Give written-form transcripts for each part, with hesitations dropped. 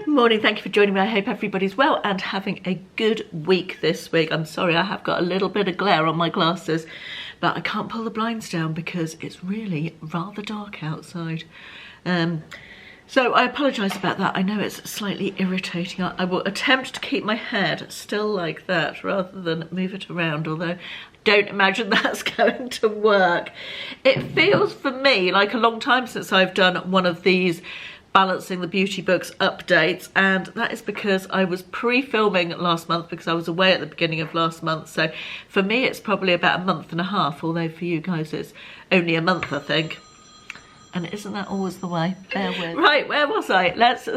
Good morning, thank you for joining me. I hope everybody's well and having a good week this week. I'm sorry I have got a little bit of glare on my glasses, but I can't pull the blinds down because it's really rather dark outside. So I apologise about that. I know it's slightly irritating. I will attempt to keep my head still like that rather than move it around, although don't imagine that's going to work. It feels for me like a long time since I've done one of these Balancing the Beauty Books updates, and that is because I was pre-filming last month because I was away at the beginning of last month. So for me it's probably about a month and a half, although for you guys it's only a month, I think. And isn't that always the way? Bear with. Right, where was I? Let's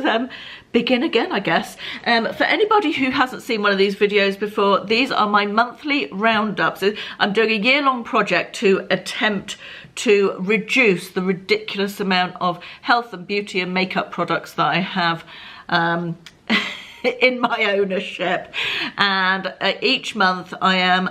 begin again, I guess. For anybody who hasn't seen one of these videos before, these are my monthly roundups. I'm doing a year-long project to attempt to reduce the ridiculous amount of health and beauty and makeup products that I have in my ownership. And each month I am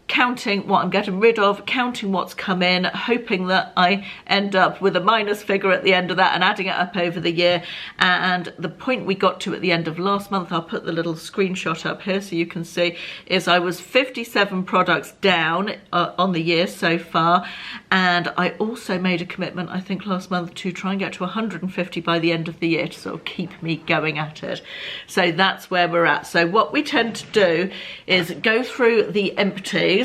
counting what I'm getting rid of, counting what's come in, hoping that I end up with a minus figure at the end of that and adding it up over the year. And the point we got to at the end of last month, I'll put the little screenshot up here so you can see, is I was 57 products down on the year so far. And I also made a commitment, I think last month, to try and get to 150 by the end of the year to sort of keep me going at it. So that's where we're at. So what we tend to do is go through the empties.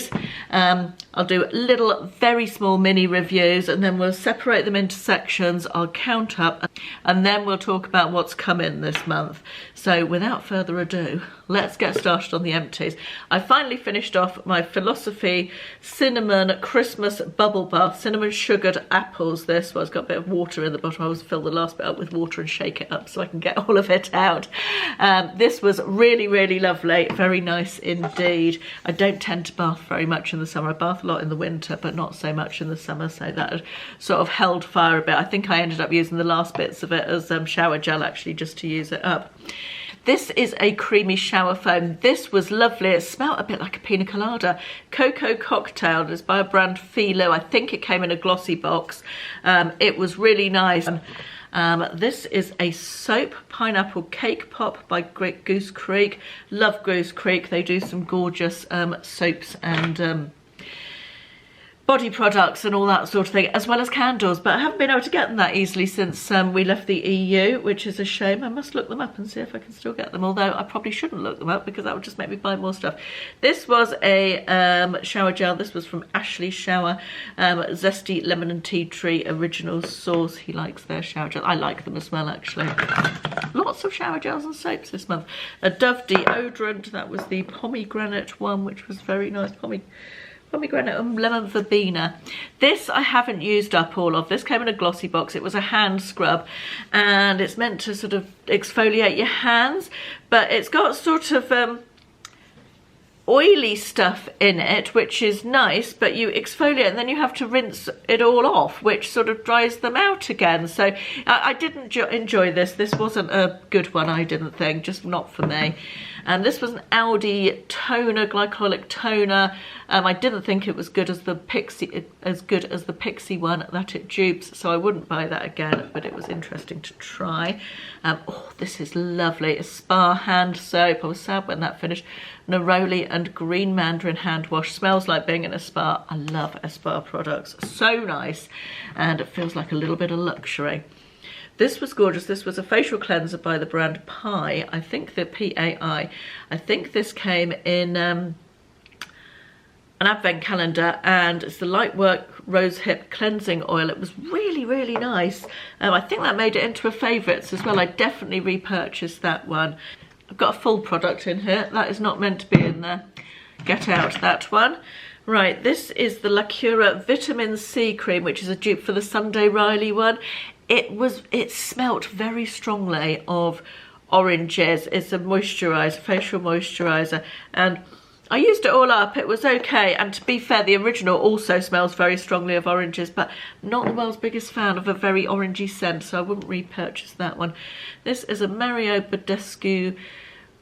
I'll do little very small mini reviews and then we'll separate them into sections. I'll count up and then we'll talk about what's come in this month. So without further ado, let's get started on the empties. I finally finished off my Philosophy Cinnamon Christmas Bubble Bath, cinnamon sugared apples. This one's got a bit of water in the bottom. I always fill the last bit up with water and shake it up so I can get all of it out. This was really, really lovely, very nice indeed. I don't tend to bath very much in the summer. I bath a lot in the winter, but not so much in the summer, so that sort of held fire a bit. I think I ended up using the last bits of it as shower gel actually, just to use it up. This is a creamy shower foam. This was lovely. It smelled a bit like a pina colada. Cocoa Cocktail. It's by a brand Philo. I think it came in a glossy box. It was really nice. This is a soap pineapple cake pop by Great Goose Creek. Love Goose Creek. They do some gorgeous soaps and body products and all that sort of thing, as well as candles, but I haven't been able to get them that easily since we left the EU, which is a shame. I must look them up and see if I can still get them, although I probably shouldn't look them up because that would just make me buy more stuff. This was a shower gel. This was from Ashley Shower, Zesty Lemon and Tea Tree Original Sauce. He likes their shower gel. I like them as well, actually. Lots of shower gels and soaps this month. A Dove deodorant. That was the pomegranate one, which was very nice. Pomegranate and lemon verbena. This I haven't used up all of. This came in a glossy box. It was a hand scrub and it's meant to sort of exfoliate your hands, but it's got sort of oily stuff in it, which is nice, but you exfoliate and then you have to rinse it all off, which sort of dries them out again. So I didn't enjoy this. This wasn't a good one, I didn't think, just not for me. And this was an Aldi toner, glycolic toner. I didn't think it was good as the Pixie one that it dupes, so I wouldn't buy that again, but it was interesting to try. Oh, this is lovely. A Spa hand soap. I was sad when that finished. Neroli and Green Mandarin hand wash. Smells like being in a spa. I love spa products. So nice. And it feels like a little bit of luxury. This was gorgeous. This was a facial cleanser by the brand Pi. I think the P-A-I. I think this came in an advent calendar, and it's the Lightwork Rose Hip Cleansing Oil. It was really, really nice. I think that made it into a favourites as well. I definitely repurchased that one. I've got a full product in here. That is not meant to be in there. Get out that one. Right, this is the La Cura Vitamin C Cream, which is a dupe for the Sunday Riley one. It smelt very strongly of oranges. It's a moisturiser, facial moisturiser, and I used it all up. It was okay, and to be fair, the original also smells very strongly of oranges, but not the world's biggest fan of a very orangey scent, so I wouldn't repurchase that one. This is a Mario Badescu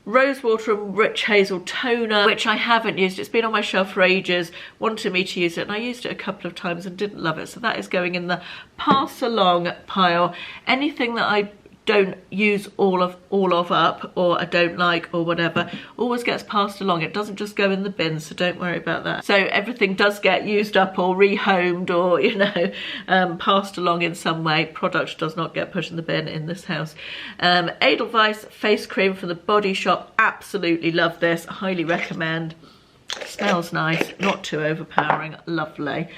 Rosewater and Rich Hazel Toner, which I haven't used. It's been on my shelf for ages, wanted me to use it, and I used it a couple of times and didn't love it, so that is going in the pass along pile. Anything that I don't use all of up, or I don't like, or whatever, always gets passed along. It doesn't just go in the bin, so don't worry about that. So everything does get used up or rehomed, or, you know, passed along in some way. Product does not get put in the bin in this house. Edelweiss face cream from the Body Shop. Absolutely love this, highly recommend. Smells nice, not too overpowering, lovely.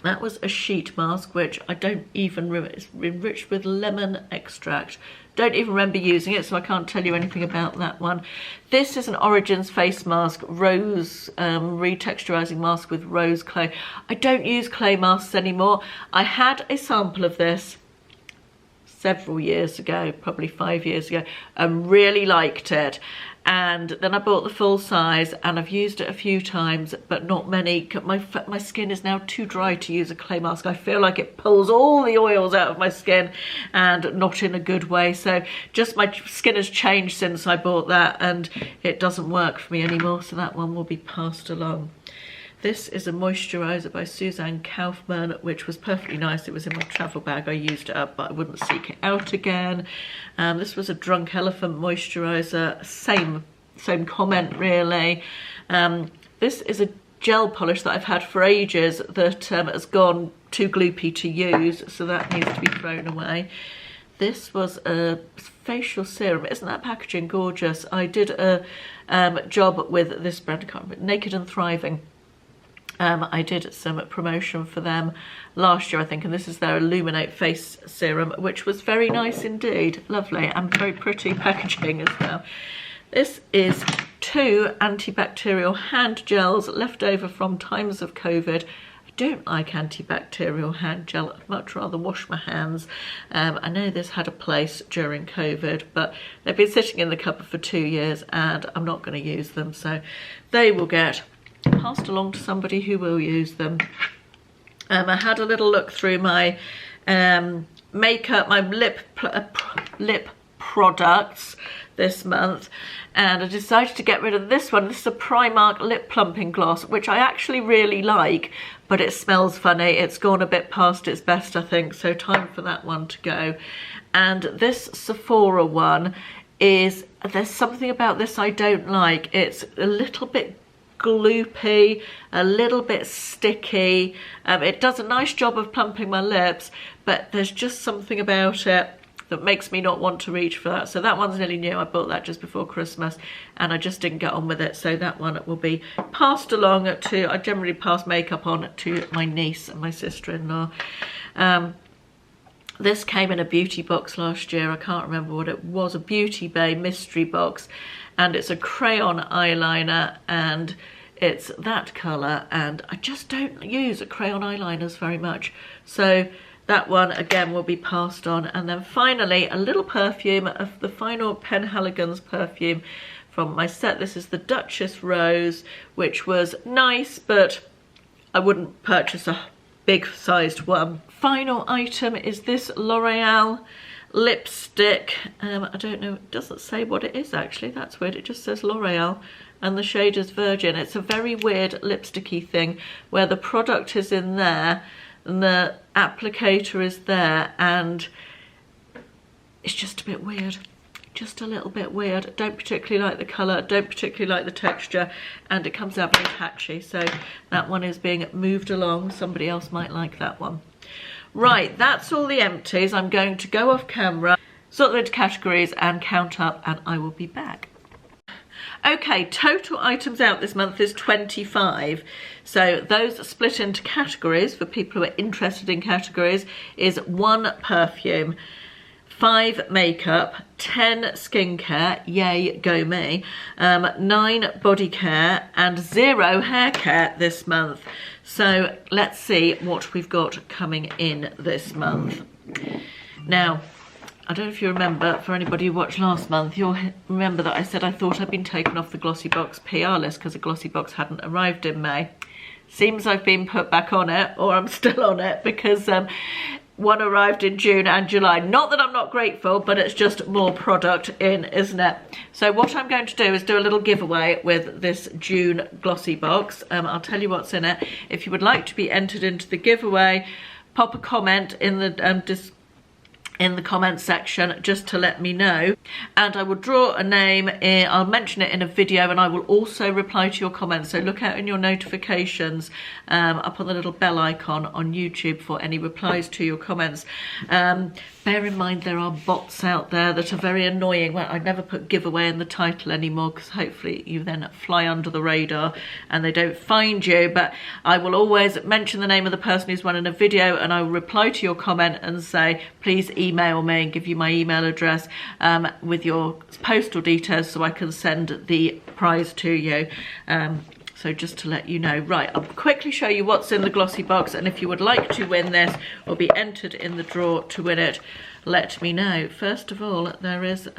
That was a sheet mask, which I don't even remember. It's enriched with lemon extract. Don't even remember using it, so I can't tell you anything about that one. This is an Origins face mask, rose, retexturizing mask with rose clay. I don't use clay masks anymore. I had a sample of this several years ago, probably 5 years ago, and really liked it. And then I bought the full size, and I've used it a few times, but not many. My skin is now too dry to use a clay mask. I feel like it pulls all the oils out of my skin, and not in a good way. So just my skin has changed since I bought that, and it doesn't work for me anymore. So that one will be passed along. This is a moisturiser by Suzanne Kaufmann, which was perfectly nice. It was in my travel bag. I used it up, but I wouldn't seek it out again. This was a Drunk Elephant moisturiser. Same comment, really. This is a gel polish that I've had for ages that has gone too gloopy to use, so that needs to be thrown away. This was a facial serum. Isn't that packaging gorgeous? I did a job with this brand, I can't remember, Naked and Thriving. I did some promotion for them last year, I think, and this is their Illuminate face serum, which was very nice indeed. Lovely, and very pretty packaging as well. This is 2 antibacterial hand gels left over from times of COVID. I don't like antibacterial hand gel. I'd much rather wash my hands. I know this had a place during COVID, but they've been sitting in the cupboard for 2 years, and I'm not going to use them, so they will get passed along to somebody who will use them. I had a little look through my makeup, my lip products this month, and I decided to get rid of this one. This is a Primark lip plumping gloss, which I actually really like, but it smells funny. It's gone a bit past its best, I think, so time for that one to go. And this Sephora one is, there's something about this I don't like. It's a little bit gloopy, a little bit sticky. It does a nice job of plumping my lips, but there's just something about it that makes me not want to reach for that. So that one's nearly new. I bought that just before Christmas, and I just didn't get on with it. So that one will be passed along to, I generally pass makeup on to my niece and my sister-in-law. This came in a beauty box last year. I can't remember what it was, a Beauty Bay mystery box. And it's a crayon eyeliner, and it's that colour, and I just don't use crayon eyeliners very much. So that one again will be passed on. And then finally a little perfume of the final Penhaligon's perfume from my set. This is the Duchess Rose, which was nice, but I wouldn't purchase a big sized one. Final item is this L'Oreal lipstick. I don't know, it doesn't say what it is actually. That's weird. It just says L'Oreal and the shade is Virgin. It's a very weird lipsticky thing where the product is in there and the applicator is there, and it's just a bit weird. Just a little bit weird. Don't particularly like the colour, don't particularly like the texture, and it comes out very patchy. So that one is being moved along. Somebody else might like that one. Right, that's all the empties. I'm going to go off camera, sort them into categories and count up, and I will be back. Okay, total items out this month is 25. So those split into categories for people who are interested in categories is 1 perfume, 5 makeup, 10 skincare, yay, go me, 9 body care, and 0 hair care this month. So let's see what we've got coming in this month. Now, I don't know if you remember, for anybody who watched last month, you'll remember that I said I thought I'd been taken off the Glossybox PR list because the Glossybox hadn't arrived in May. Seems I've been put back on it, or I'm still on it, because one arrived in June and July. Not that I'm not grateful, but it's just more product in, isn't it? So what I'm going to do is do a little giveaway with this June Glossybox. I'll tell you what's in it. If you would like to be entered into the giveaway, pop a comment in the in the comment section just to let me know, and I will draw a name I'll mention it in a video, and I will also reply to your comments, so look out in your notifications up on the little bell icon on YouTube for any replies to your comments. Bear in mind there are bots out there that are very annoying. Well, I never put giveaway in the title anymore because hopefully you then fly under the radar and they don't find you, but I will always mention the name of the person who's won in a video, and I will reply to your comment and say please email me and give you my email address with your postal details so I can send the prize to you. So just to let you know. Right, I'll quickly show you what's in the glossy box, and if you would like to win this or be entered in the draw to win it, let me know. First of all, there is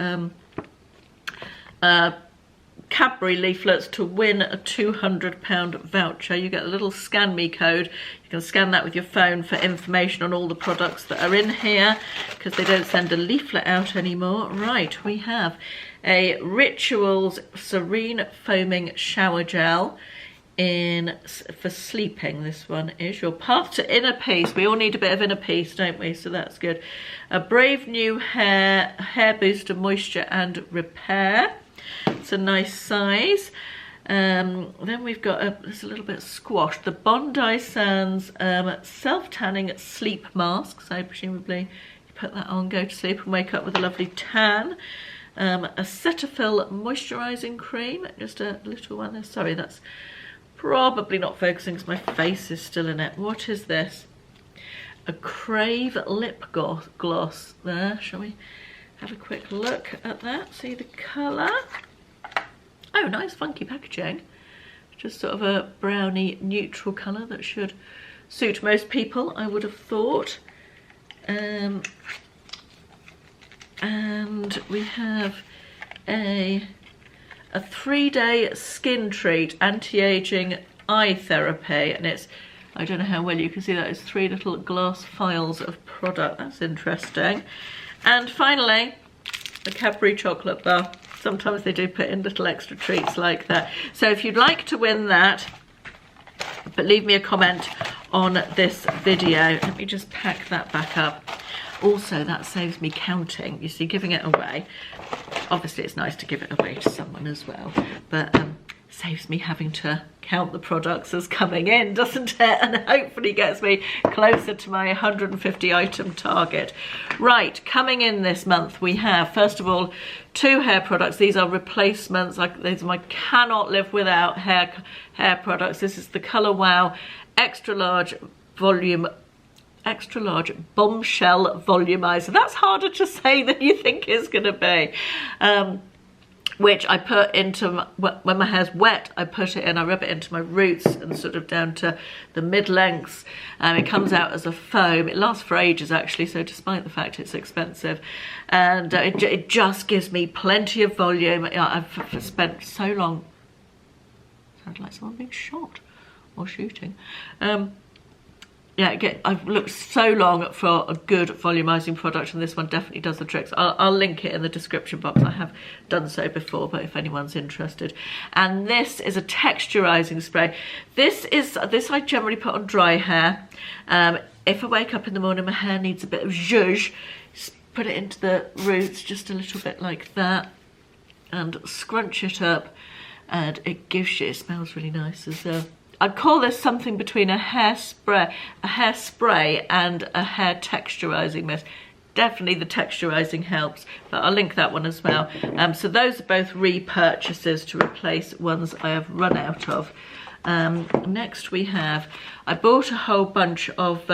Cadbury leaflets to win a £200 voucher. You get a little scan me code. You can scan that with your phone for information on all the products that are in here, because they don't send a leaflet out anymore. Right, we have a Rituals Serene Foaming Shower Gel for sleeping. This one is your path to inner peace. We all need a bit of inner peace, don't we? So that's good. A Brave New Hair Booster Moisture and Repair. It's a nice size. Then we've got it's a little bit squashed. The Bondi Sands self-tanning sleep mask. So presumably you put that on, go to sleep and wake up with a lovely tan. A Cetaphil moisturising cream, just a little one there. Sorry, that's probably not focusing because my face is still in it. What is this? A Crave lip gloss there. Shall we have a quick look at that? See the colour? Oh, nice funky packaging. Just sort of a browny neutral colour that should suit most people, I would have thought. And we have a 3-day skin treat, anti-aging eye therapy, and it's, I don't know how well you can see that, it's 3 little glass vials of product. That's interesting. And finally, the Cadbury chocolate bar. Sometimes they do put in little extra treats like that. So if you'd like to win that, but leave me a comment on this video. Let me just pack that back up. Also, that saves me counting. You see, giving it away. Obviously, it's nice to give it away to someone as well, but saves me having to count the products as coming in, doesn't it? And hopefully gets me closer to my 150 item target. Right, coming in this month, we have, first of all, 2 hair products. These are replacements. These are my cannot live without hair products. This is the Colowow Extra Large Bombshell Volumiser. That's harder to say than you think it's going to be. Which I put into, when my hair's wet, I put it in, I rub it into my roots and sort of down to the mid-lengths. It comes out as a foam. It lasts for ages, actually, so despite the fact it's expensive. And it just gives me plenty of volume. I've spent so long, sounds like someone being shot or shooting. Yeah, I've looked so long for a good volumizing product, and this one definitely does the tricks. I'll link it in the description box. I have done so before, but if anyone's interested. And this is a texturizing spray. This I generally put on dry hair. If I wake up in the morning, my hair needs a bit of zhuzh, just put it into the roots, just a little bit like that, and scrunch it up, and it smells really nice as well. I'd call this something between a hairspray and a hair texturizing mist. Definitely the texturizing helps, but I'll link that one as well. So those are both repurchases to replace ones I have run out of. Next I bought a whole bunch of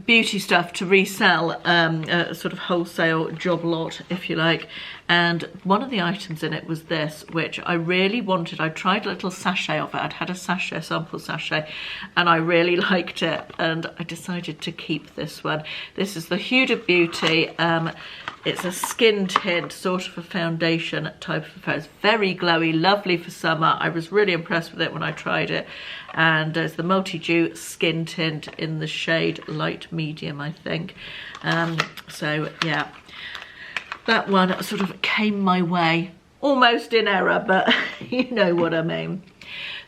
beauty stuff to resell, a sort of wholesale job lot, if you like, and one of the items in it was this, which I really wanted. I tried a little sachet of it. I'd had a sample sachet, and I really liked it, and I decided to keep this one. This is the Huda Beauty. It's a skin tint, sort of a foundation type of affair. It's very glowy, lovely for summer. I was really impressed with it when I tried it. And it's the Multi-Dew Skin Tint in the shade Light Medium, I think. So, yeah, that one sort of came my way, almost in error, but you know what I mean.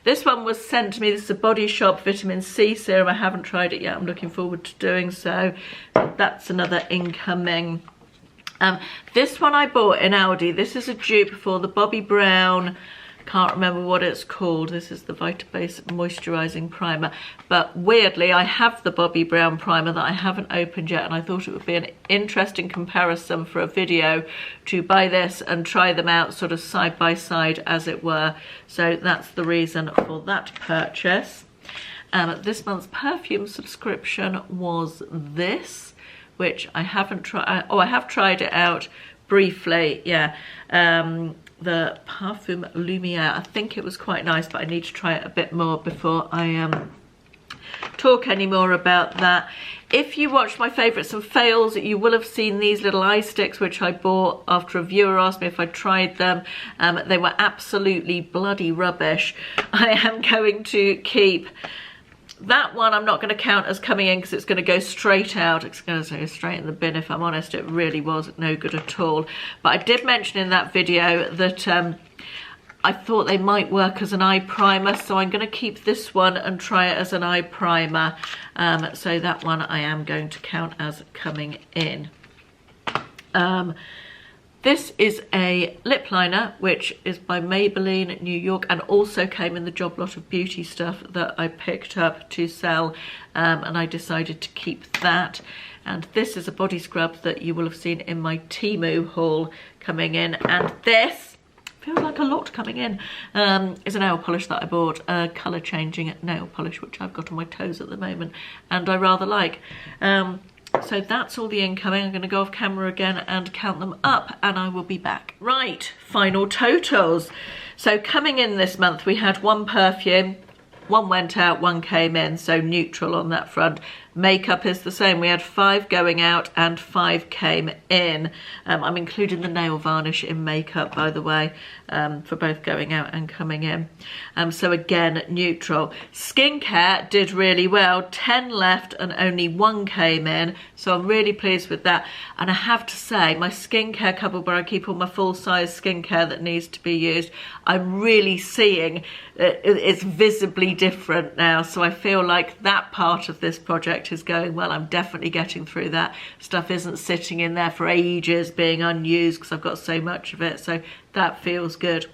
This one was sent to me. This is a Body Shop vitamin C serum. I haven't tried it yet. I'm looking forward to doing so. That's another incoming. This one I bought in Aldi. This is a dupe for the Bobbi Brown, can't remember what it's called. This is the Vitabase Moisturising Primer. But weirdly, I have the Bobbi Brown primer that I haven't opened yet, and I thought it would be an interesting comparison for a video to buy this and try them out sort of side by side, as it were. So that's the reason for that purchase. This month's perfume subscription was this, which I haven't tried. Oh, I have tried it out briefly, yeah. The Parfum Lumiere. I think it was quite nice, but I need to try it a bit more before I talk any more about that. If you watched my favourites and fails, you will have seen these little eye sticks, which I bought after a viewer asked me if I tried them. They were absolutely bloody rubbish. I am going to keep that one. I'm not going to count as coming in because it's going to go straight out. It's going to go straight in the bin, if I'm honest. It really was no good at all. But I did mention in that video that I thought they might work as an eye primer, so I'm going to keep this one and try it as an eye primer. So that one I am going to count as coming in. This is a lip liner, which is by Maybelline New York, and also came in the job lot of beauty stuff that I picked up to sell, and I decided to keep that. And this is a body scrub that you will have seen in my Temu haul coming in, and this feels like a lot coming in, is a nail polish that I bought, a colour changing nail polish, which I've got on my toes at the moment, and I rather like. So that's all the incoming. I'm going to go off camera again and count them up, and I will be back. Right, final totals. So coming in this month, we had one perfume, one went out, one came in, so neutral on that front. Makeup is the same. We had 5 going out and 5 came in. I'm including the nail varnish in makeup, by the way, for both going out and coming in. So again, neutral. Skincare did really well. 10 left and only 1 came in. So I'm really pleased with that. And I have to say, my skincare cupboard where I keep all my full-size skincare that needs to be used, I'm really seeing it's visibly different now. So I feel like that part of this project is going well. I'm definitely getting through that. Stuff isn't sitting in there for ages being unused because I've got so much of it, so that feels good.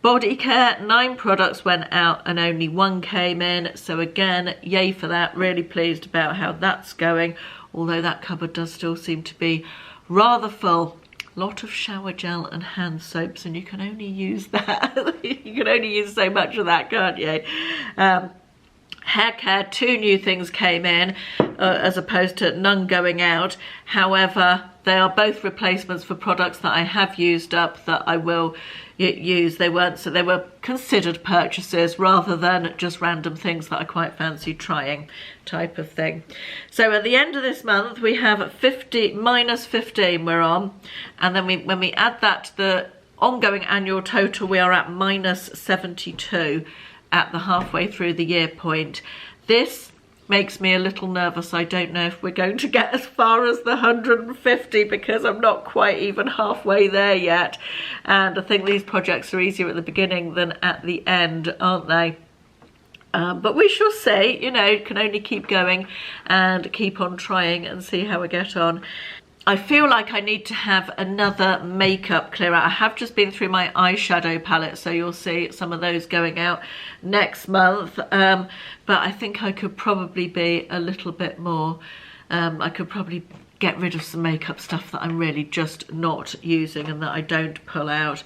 Body care, 9 products went out and only 1 came in, so again, yay for that. Really pleased about how that's going, although that cupboard does still seem to be rather full. Lot of shower gel and hand soaps, and you can only use that. You can only use so much of that, can't you? Hair care, 2 new things came in, as opposed to none going out. However, they are both replacements for products that I have used up that I will use. They were considered purchases rather than just random things that I quite fancy trying, type of thing. So at the end of this month, we have minus 15 we're on, and then when we add that to the ongoing annual total, we are at minus 72 at the halfway through the year point. This makes me a little nervous. I don't know if we're going to get as far as the 150 because I'm not quite even halfway there yet. And I think these projects are easier at the beginning than at the end, aren't they? But we shall see. You know, can only keep going and keep on trying and see how we get on. I feel like I need to have another makeup clear out. I have just been through my eyeshadow palette, so you'll see some of those going out next month. But I think I could probably be a little bit more, I could probably get rid of some makeup stuff that I'm really just not using and that I don't pull out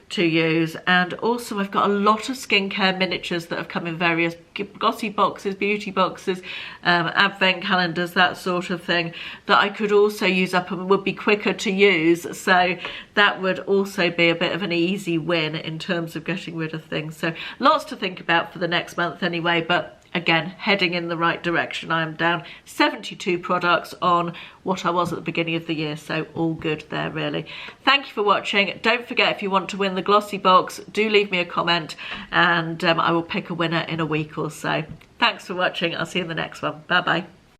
to use. And also I've got a lot of skincare miniatures that have come in various glossy boxes, beauty boxes, advent calendars, that sort of thing, that I could also use up and would be quicker to use. So that would also be a bit of an easy win in terms of getting rid of things. So lots to think about for the next month anyway, but again, heading in the right direction. I am down 72 products on what I was at the beginning of the year, so all good there really. Thank you for watching. Don't forget, if you want to win the glossy box, do leave me a comment and I will pick a winner in a week or so. Thanks for watching. I'll see you in the next one. Bye bye.